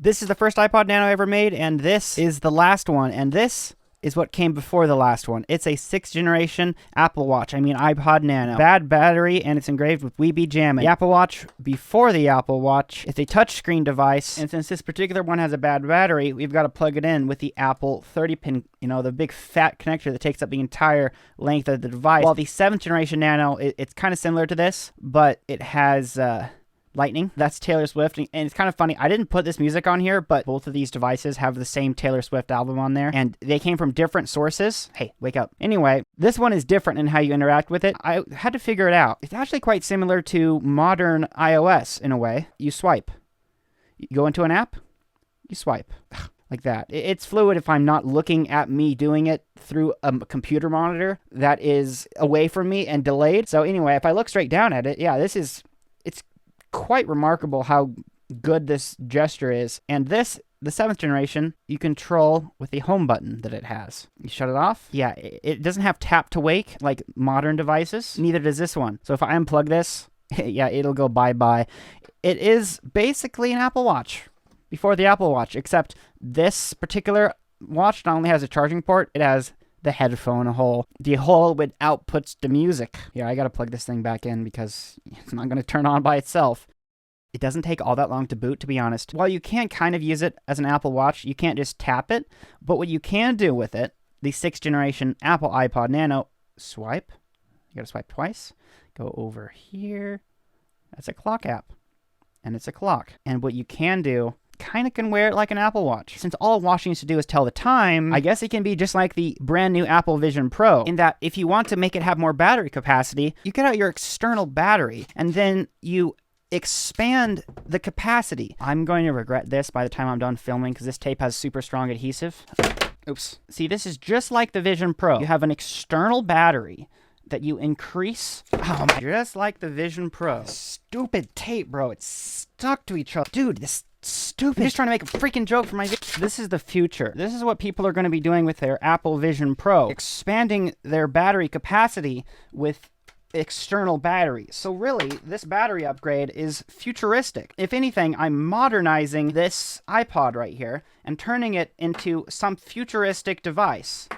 This is the first iPod Nano I ever made, and this is the last one, and this is what came before the last one. It's a 6th generation Apple Watch, iPod Nano. Bad battery, and it's engraved with We Be Jammin'. The Apple Watch before the Apple Watch, it's a touchscreen device, and since this particular one has a bad battery, we've got to plug it in with the Apple 30-pin, the big fat connector that takes up the entire length of the device. While the 7th generation Nano, it's kind of similar to this, but it has Lightning. That's Taylor Swift, and it's kind of funny. I didn't put this music on here, but both of these devices have the same Taylor Swift album on there, and they came from different sources. Hey, wake up. Anyway, this one is different in how you interact with it. I had to figure it out. It's actually quite similar to modern iOS in a way. You swipe. You go into an app, you swipe. Like that. It's fluid if I'm not looking at me doing it through a computer monitor that is away from me and delayed. So anyway, if I look straight down at it, yeah, it's quite remarkable how good this gesture is. And this, the 7th generation, you control with the home button that it has. You shut it off. Yeah, it doesn't have tap to wake like modern devices. Neither does this one. So if I unplug this, yeah, it'll go bye-bye. It is basically an Apple Watch before the Apple Watch, except this particular watch not only has a charging port, it has the headphone hole. The hole which outputs the music. Yeah, I gotta plug this thing back in because it's not gonna turn on by itself. It doesn't take all that long to boot, to be honest. While you can kind of use it as an Apple Watch, you can't just tap it. But what you can do with it, the 6th generation Apple iPod Nano, swipe. You gotta swipe twice. Go over here. That's a clock app. And it's a clock. And what you can do, kind of can wear it like an Apple Watch. Since all a watch needs to do is tell the time, I guess it can be just like the brand new Apple Vision Pro, in that if you want to make it have more battery capacity, you get out your external battery, and then you expand the capacity. I'm going to regret this by the time I'm done filming, because this tape has super strong adhesive. Oops. See, this is just like the Vision Pro. You have an external battery that you increase. Oh my, just like the Vision Pro. Stupid tape, bro. It's stuck to each other. Dude, this stupid. I'm just trying to make a freaking joke for my video. This is the future. This is what people are going to be doing with their Apple Vision Pro. Expanding their battery capacity with external batteries. So really, this battery upgrade is futuristic. If anything, I'm modernizing this iPod right here and turning it into some futuristic device.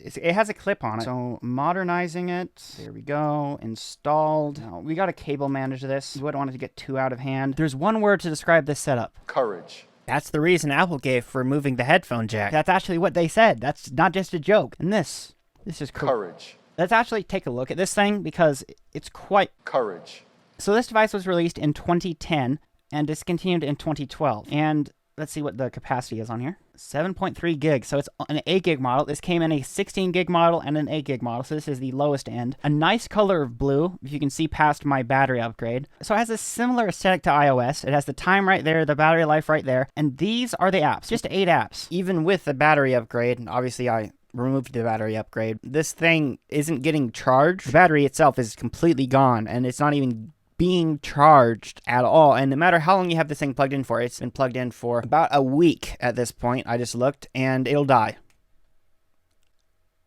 It has a clip on it. So modernizing it. There we go. Installed. Now, we got to cable manage this. We wouldn't want it to get too out of hand. There's one word to describe this setup. Courage. That's the reason Apple gave for removing the headphone jack. That's actually what they said. That's not just a joke. And this is cool. Courage. Let's actually take a look at this thing because it's quite... Courage. So this device was released in 2010 and discontinued in 2012. And let's see what the capacity is on here. 7.3 gigs. So it's an 8 gig model. This came in a 16 gig model and an 8 gig model. So this is the lowest end. A nice color of blue, if you can see past my battery upgrade. So it has a similar aesthetic to iOS. It has the time right there, the battery life right there. And these are the apps. Just 8 apps. Even with the battery upgrade, and obviously I removed the battery upgrade, this thing isn't getting charged. The battery itself is completely gone, and it's not even being charged at all. And no matter how long you have this thing plugged in for, it's been plugged in for about a week at this point. I just looked, and it'll die.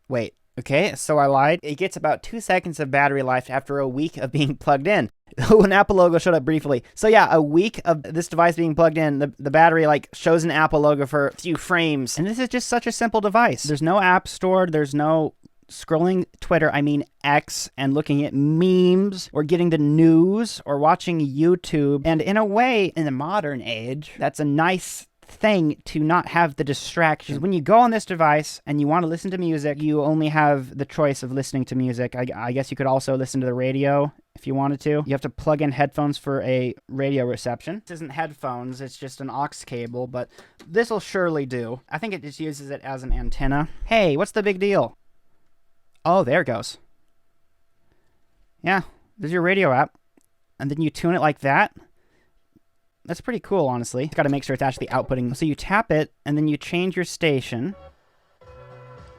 Wait, okay, so I lied. It gets about 2 seconds of battery life after a week of being plugged in. An Apple logo showed up briefly. So yeah, a week of this device being plugged in, the battery shows an Apple logo for a few frames. And this is just such a simple device. There's no app stored, there's no scrolling Twitter, X, and looking at memes, or getting the news, or watching YouTube. And in a way, in the modern age, that's a nice thing to not have the distraction. When you go on this device and you want to listen to music, you only have the choice of listening to music. I guess you could also listen to the radio if you wanted to. You have to plug in headphones for a radio reception. This isn't headphones, it's just an aux cable, but this will surely do. I think it just uses it as an antenna. Hey, what's the big deal? Oh, there it goes. Yeah, there's your radio app. And then you tune it like that. That's pretty cool, honestly. You've got to make sure it's actually outputting. So you tap it, and then you change your station.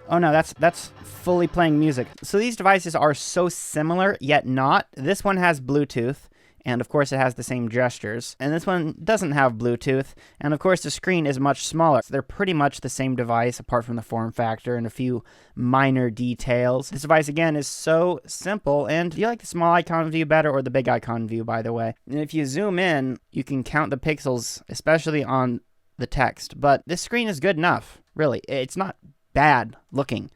Oh no, that's fully playing music. So these devices are so similar, yet not. This one has Bluetooth, and of course it has the same gestures. And this one doesn't have Bluetooth, and of course the screen is much smaller. So they're pretty much the same device, apart from the form factor and a few minor details. This device, again, is so simple. And do you like the small icon view better or the big icon view, by the way? And if you zoom in, you can count the pixels, especially on the text. But this screen is good enough, really. It's not bad looking.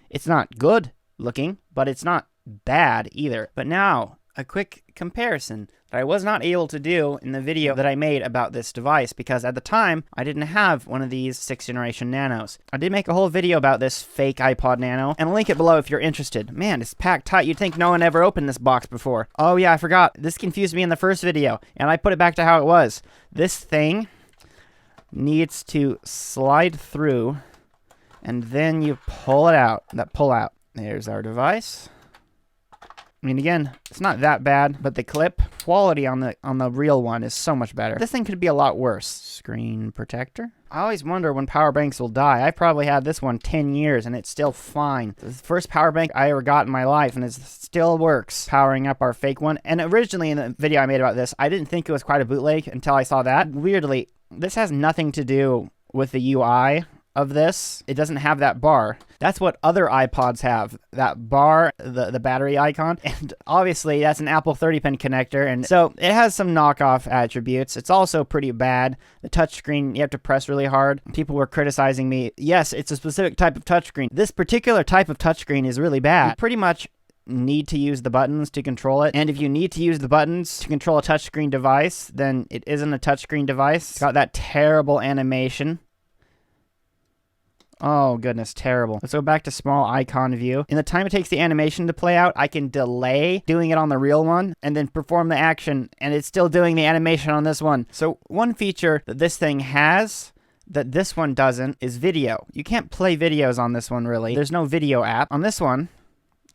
It's not good looking, but it's not bad either. But now, a quick comparison that I was not able to do in the video that I made about this device, because at the time, I didn't have one of these 6th generation Nanos. I did make a whole video about this fake iPod Nano, and I'll link it below if you're interested. Man, it's packed tight. You'd think no one ever opened this box before. Oh yeah, I forgot. This confused me in the first video, and I put it back to how it was. This thing needs to slide through, and then you pull it out. That pull out. There's our device. I mean, again, it's not that bad, but the clip quality on the real one is so much better. This thing could be a lot worse. Screen protector. I always wonder when power banks will die. I probably had this one 10 years and it's still fine. The first power bank I ever got in my life, and it still works. Powering up our fake one. And originally in the video I made about this, I didn't think it was quite a bootleg until I saw that. Weirdly, this has nothing to do with the UI of this. It doesn't have that bar. That's what other iPods have. That bar, the battery icon. And obviously that's an Apple 30-pin connector. And so it has some knockoff attributes. It's also pretty bad. The touchscreen, you have to press really hard. People were criticizing me. Yes, it's a specific type of touchscreen. This particular type of touchscreen is really bad. You pretty much need to use the buttons to control it. And if you need to use the buttons to control a touchscreen device, then it isn't a touchscreen device. It's got that terrible animation. Oh, goodness, terrible. Let's go back to small icon view. In the time it takes the animation to play out, I can delay doing it on the real one and then perform the action, and it's still doing the animation on this one. So one feature that this thing has that this one doesn't is video. You can't play videos on this one, really. There's no video app. On this one,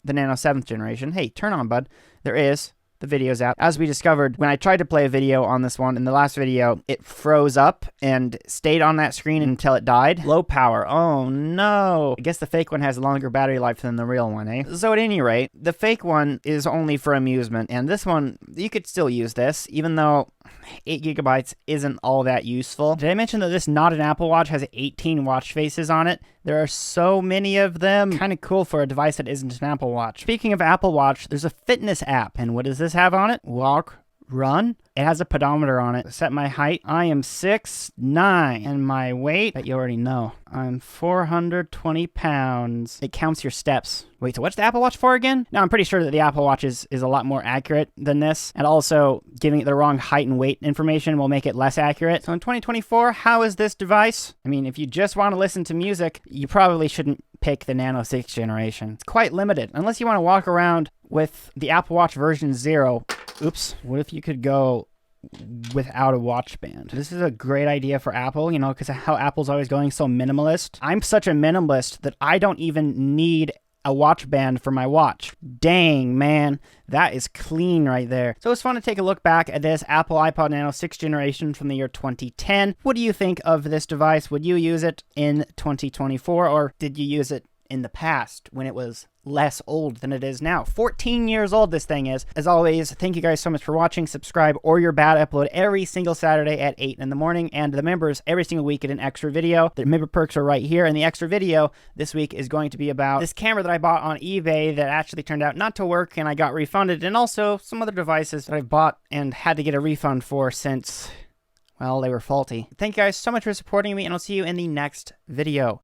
the Nano 7th generation, hey, turn on, bud. There is the videos app. As we discovered, when I tried to play a video on this one in the last video, it froze up and stayed on that screen until it died. Low power. Oh no. I guess the fake one has a longer battery life than the real one, eh? So at any rate, the fake one is only for amusement, and this one, you could still use this, even though 8 gigabytes isn't all that useful. Did I mention that this not an Apple Watch has 18 watch faces on it? There are so many of them. Kind of cool for a device that isn't an Apple Watch. Speaking of Apple Watch, there's a fitness app, and what does this have on it? Walk, run. It has a pedometer on it. Set my height. I am 6'9", and my weight, that you already know, I'm 420 pounds. It counts your steps. Wait, so what's the Apple Watch for again? Now, I'm pretty sure that the Apple Watch is a lot more accurate than this, and also giving it the wrong height and weight information will make it less accurate. So in 2024, how is this device? I mean, if you just want to listen to music, you probably shouldn't pick the Nano 6th generation. It's quite limited, unless you want to walk around with the Apple Watch version 0. Oops. What if you could go without a watch band? This is a great idea for Apple, you know, because how Apple's always going so minimalist. I'm such a minimalist that I don't even need a watch band for my watch. Dang, man. That is clean right there. So it's fun to take a look back at this Apple iPod Nano 6th generation from the year 2010. What do you think of this device? Would you use it in 2024, or did you use it in the past when it was less old than it is now? 14 years old this thing is. As always, thank you guys so much for watching. Subscribe or you're bad. Upload every single Saturday at 8 in the morning, and the members every single week get an extra video. The member perks are right here, and the extra video this week is going to be about this camera that I bought on eBay that actually turned out not to work and I got refunded, and also some other devices that I've bought and had to get a refund for since, well, they were faulty. Thank you guys so much for supporting me, and I'll see you in the next video.